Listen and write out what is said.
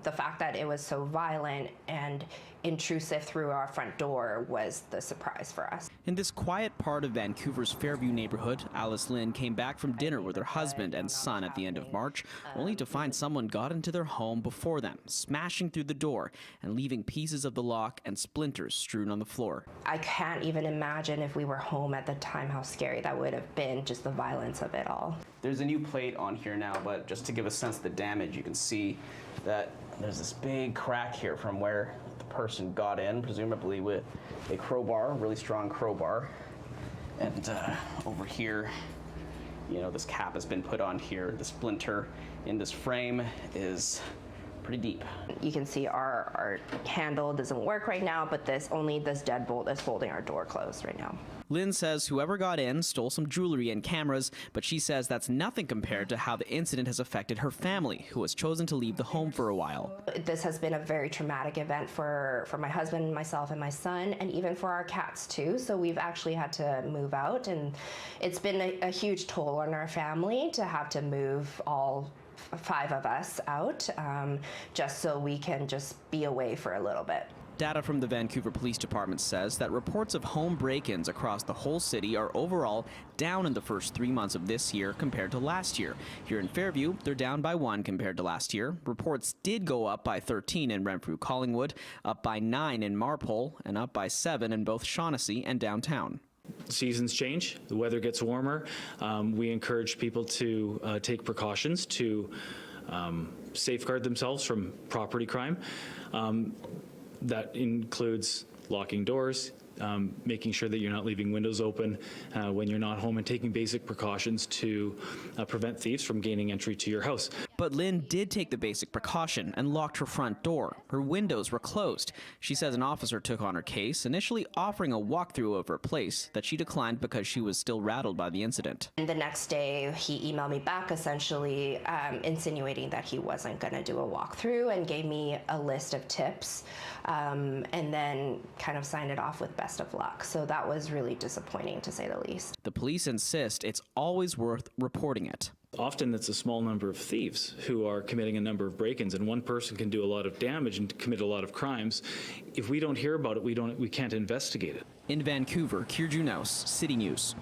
the fact that it was so violent and intrusive through our front door was the surprise for us. In this quiet part of Vancouver's Fairview neighborhood, Alice Lynn came back from dinner with her husband and son at the end of March, only to find someone got into their home before them, smashing through the door and leaving pieces of the lock and splinters strewn on the floor. I can't even imagine if we were home at the time how scary that would have been, just the violence of it all. There's a new plate on here now, but just to give a sense of the damage, you can see that there's this big crack here from where the person got in, presumably with a crowbar, a really strong crowbar. And over here, you know, this cap has been put on here. The splinter in this frame is pretty deep. You can see our handle doesn't work right now, but only this deadbolt is holding our door closed right now. Lynn says whoever got in stole some jewelry and cameras, but she says that's nothing compared to how the incident has affected her family, who has chosen to leave the home for a while. This has been a very traumatic event for my husband, myself, and my son, and even for our cats too. So we've actually had to move out, and it's been a huge toll on our family to have to move all 5 of us out, just so we can just be away for a little bit. Data from the Vancouver Police Department says that reports of home break-ins across the whole city are overall down in the first 3 months of this year compared to last year. Here in Fairview, they're down by 1 compared to last year. Reports did go up by 13 in Renfrew-Collingwood, up by 9 in Marpole, and up by 7 in both Shaughnessy and downtown. Seasons change, the weather gets warmer. We encourage people to take precautions to safeguard themselves from property crime. That includes locking doors, making sure that you're not leaving windows open when you're not home, and taking basic precautions to prevent thieves from gaining entry to your house. But Lynn did take the basic precaution and locked her front door. Her windows were closed. She says an officer took on her case, initially offering a walkthrough of her place that she declined because she was still rattled by the incident. And the next day, he emailed me back, essentially insinuating that he wasn't going to do a walkthrough, and gave me a list of tips, and then kind of signed it off with best of luck. So that was really disappointing, to say the least. The police insist it's always worth reporting it. Often it's a small number of thieves who are committing a number of break-ins, and one person can do a lot of damage and commit a lot of crimes. If we don't hear about it, we can't investigate it. In Vancouver, Kier Junos, City News.